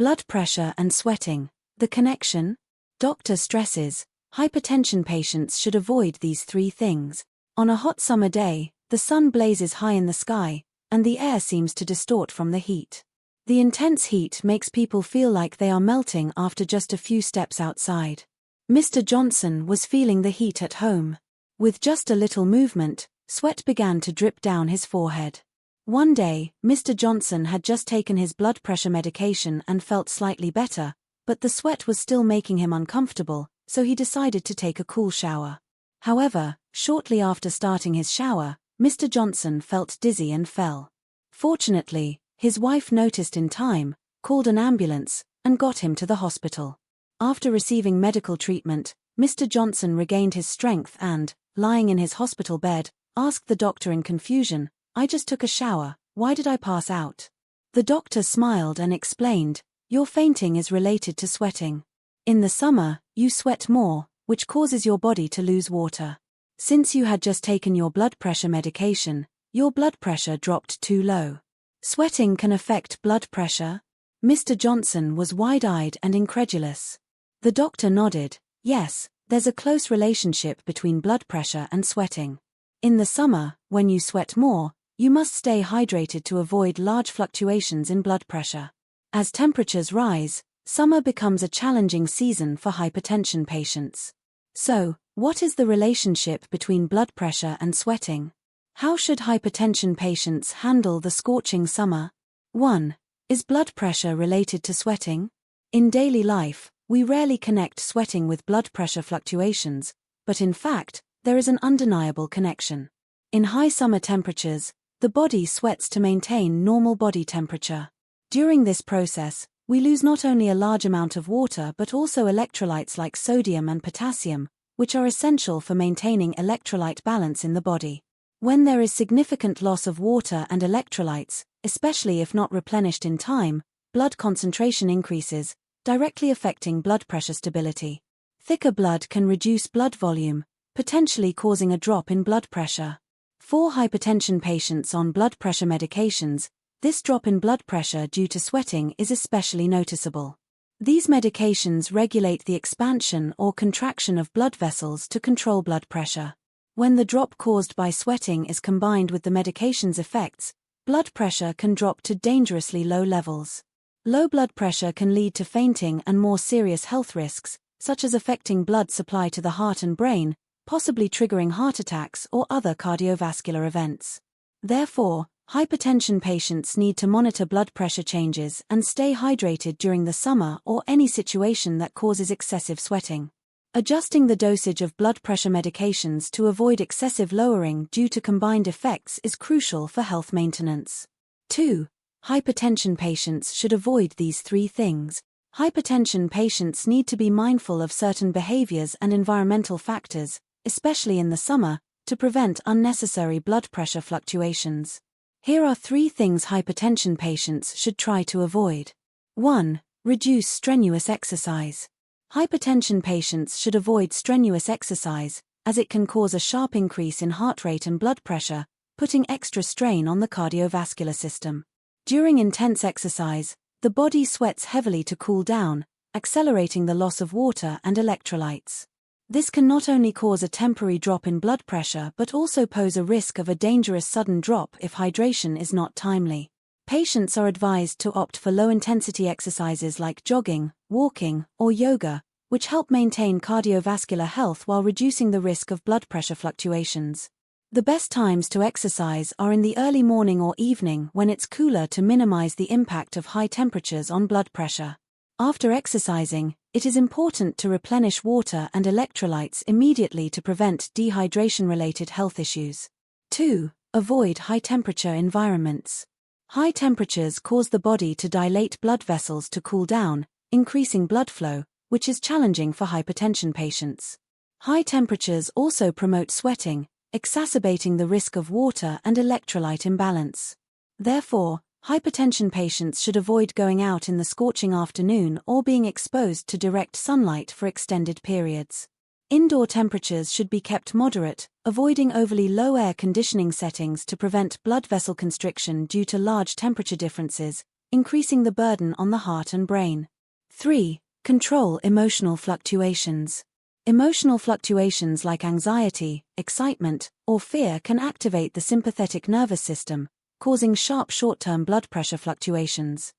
Blood pressure and sweating. The connection? Doctor stresses, hypertension patients should avoid these three things. On a hot summer day, the sun blazes high in the sky, and the air seems to distort from the heat. The intense heat makes people feel like they are melting after just a few steps outside. Mr. Johnson was feeling the heat at home. With just a little movement, sweat began to drip down his forehead. One day, Mr. Johnson had just taken his blood pressure medication and felt slightly better, but the sweat was still making him uncomfortable, so he decided to take a cool shower. However, shortly after starting his shower, Mr. Johnson felt dizzy and fell. Fortunately, his wife noticed in time, called an ambulance, and got him to the hospital. After receiving medical treatment, Mr. Johnson regained his strength and, lying in his hospital bed, asked the doctor in confusion, "I just took a shower, why did I pass out?" The doctor smiled and explained, "Your fainting is related to sweating. In the summer, you sweat more, which causes your body to lose water. Since you had just taken your blood pressure medication, your blood pressure dropped too low. Sweating can affect blood pressure?" Mr. Johnson was wide-eyed and incredulous. The doctor nodded, "Yes, there's a close relationship between blood pressure and sweating. In the summer, when you sweat more, you must stay hydrated to avoid large fluctuations in blood pressure. As temperatures rise, summer becomes a challenging season for hypertension patients. So, what is the relationship between blood pressure and sweating? How should hypertension patients handle the scorching summer? 1. Is blood pressure related to sweating? In daily life, we rarely connect sweating with blood pressure fluctuations, but in fact, there is an undeniable connection. In high summer temperatures, the body sweats to maintain normal body temperature. During this process, we lose not only a large amount of water but also electrolytes like sodium and potassium, which are essential for maintaining electrolyte balance in the body. When there is significant loss of water and electrolytes, especially if not replenished in time, blood concentration increases, directly affecting blood pressure stability. Thicker blood can reduce blood volume, potentially causing a drop in blood pressure. For hypertension patients on blood pressure medications, this drop in blood pressure due to sweating is especially noticeable. These medications regulate the expansion or contraction of blood vessels to control blood pressure. When the drop caused by sweating is combined with the medication's effects, blood pressure can drop to dangerously low levels. Low blood pressure can lead to fainting and more serious health risks, such as affecting blood supply to the heart and brain, possibly triggering heart attacks or other cardiovascular events. Therefore, hypertension patients need to monitor blood pressure changes and stay hydrated during the summer or any situation that causes excessive sweating. Adjusting the dosage of blood pressure medications to avoid excessive lowering due to combined effects is crucial for health maintenance. 2. Hypertension patients should avoid these three things. Hypertension patients need to be mindful of certain behaviors and environmental factors, especially in the summer, to prevent unnecessary blood pressure fluctuations. Here are three things hypertension patients should try to avoid. 1. Reduce strenuous exercise. Hypertension patients should avoid strenuous exercise, as it can cause a sharp increase in heart rate and blood pressure, putting extra strain on the cardiovascular system. During intense exercise, the body sweats heavily to cool down, accelerating the loss of water and electrolytes. This can not only cause a temporary drop in blood pressure but also pose a risk of a dangerous sudden drop if hydration is not timely. Patients are advised to opt for low-intensity exercises like jogging, walking, or yoga, which help maintain cardiovascular health while reducing the risk of blood pressure fluctuations. The best times to exercise are in the early morning or evening when it's cooler to minimize the impact of high temperatures on blood pressure. After exercising, it is important to replenish water and electrolytes immediately to prevent dehydration-related health issues. 2. Avoid high-temperature environments. High temperatures cause the body to dilate blood vessels to cool down, increasing blood flow, which is challenging for hypertension patients. High temperatures also promote sweating, exacerbating the risk of water and electrolyte imbalance. Therefore, hypertension patients should avoid going out in the scorching afternoon or being exposed to direct sunlight for extended periods. Indoor temperatures should be kept moderate, avoiding overly low air conditioning settings to prevent blood vessel constriction due to large temperature differences, increasing the burden on the heart and brain. 3. Control emotional fluctuations. Emotional fluctuations like anxiety, excitement, or fear can activate the sympathetic nervous system, causing sharp short-term blood pressure fluctuations.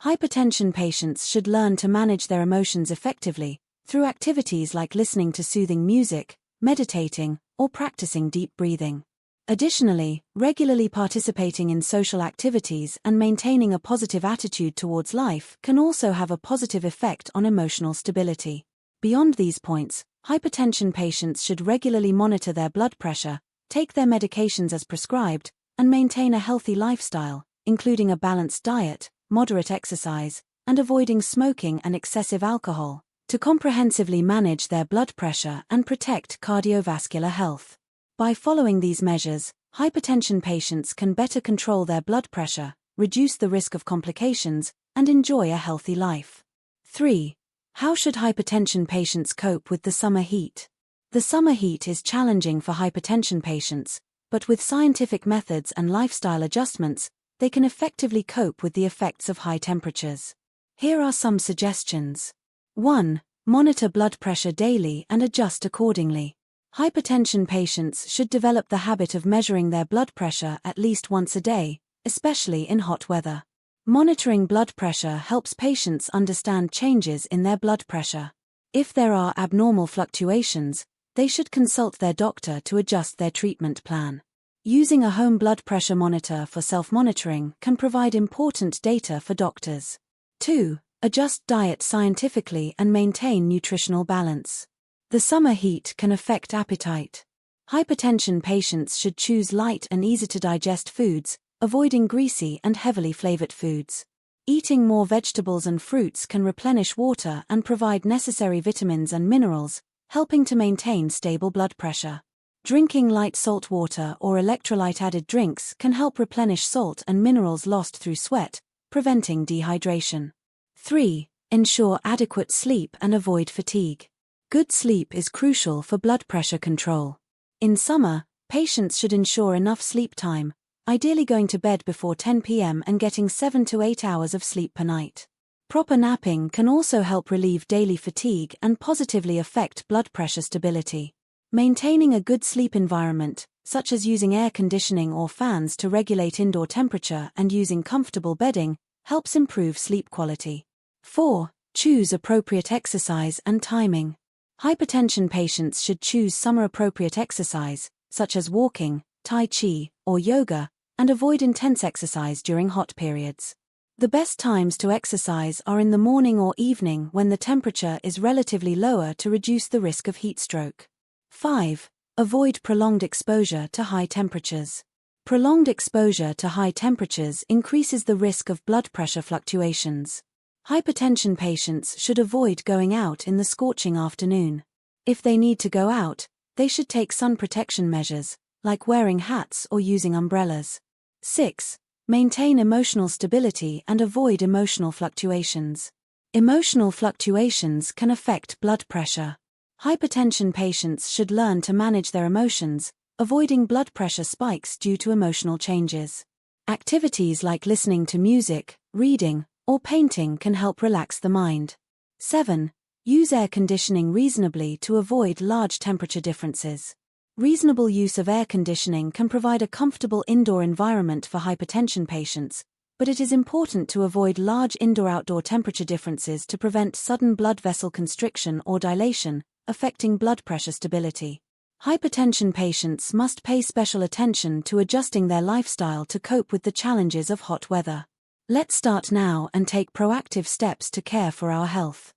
Hypertension patients should learn to manage their emotions effectively through activities like listening to soothing music, meditating, or practicing deep breathing. Additionally, regularly participating in social activities and maintaining a positive attitude towards life can also have a positive effect on emotional stability. Beyond these points, hypertension patients should regularly monitor their blood pressure, take their medications as prescribed, and maintain a healthy lifestyle, including a balanced diet, moderate exercise, and avoiding smoking and excessive alcohol, to comprehensively manage their blood pressure and protect cardiovascular health. By following these measures, hypertension patients can better control their blood pressure, reduce the risk of complications, and enjoy a healthy life. 3. How should hypertension patients cope with the summer heat? The summer heat is challenging for hypertension patients, but with scientific methods and lifestyle adjustments, they can effectively cope with the effects of high temperatures. Here are some suggestions. 1. Monitor blood pressure daily and adjust accordingly. Hypertension patients should develop the habit of measuring their blood pressure at least once a day, especially in hot weather. Monitoring blood pressure helps patients understand changes in their blood pressure. If there are abnormal fluctuations, they should consult their doctor to adjust their treatment plan. Using a home blood pressure monitor for self-monitoring can provide important data for doctors. 2. Adjust diet scientifically and maintain nutritional balance. The summer heat can affect appetite. Hypertension patients should choose light and easy-to-digest foods, avoiding greasy and heavily flavored foods. Eating more vegetables and fruits can replenish water and provide necessary vitamins and minerals, helping to maintain stable blood pressure. Drinking light salt water or electrolyte-added drinks can help replenish salt and minerals lost through sweat, preventing dehydration. 3. Ensure adequate sleep and avoid fatigue. Good sleep is crucial for blood pressure control. In summer, patients should ensure enough sleep time, ideally going to bed before 10 p.m. and getting 7 to 8 hours of sleep per night. Proper napping can also help relieve daily fatigue and positively affect blood pressure stability. Maintaining a good sleep environment, such as using air conditioning or fans to regulate indoor temperature and using comfortable bedding, helps improve sleep quality. 4. Choose appropriate exercise and timing. Hypertension patients should choose summer-appropriate exercise, such as walking, tai chi, or yoga, and avoid intense exercise during hot periods. The best times to exercise are in the morning or evening when the temperature is relatively lower to reduce the risk of heat stroke. 5. Avoid prolonged exposure to high temperatures. Prolonged exposure to high temperatures increases the risk of blood pressure fluctuations. Hypertension patients should avoid going out in the scorching afternoon. If they need to go out, they should take sun protection measures, like wearing hats or using umbrellas. 6. Maintain emotional stability and avoid emotional fluctuations. Emotional fluctuations can affect blood pressure. Hypertension patients should learn to manage their emotions, avoiding blood pressure spikes due to emotional changes. Activities like listening to music, reading, or painting can help relax the mind. 7. Use air conditioning reasonably to avoid large temperature differences. Reasonable use of air conditioning can provide a comfortable indoor environment for hypertension patients, but it is important to avoid large indoor-outdoor temperature differences to prevent sudden blood vessel constriction or dilation, affecting blood pressure stability. Hypertension patients must pay special attention to adjusting their lifestyle to cope with the challenges of hot weather. Let's start now and take proactive steps to care for our health.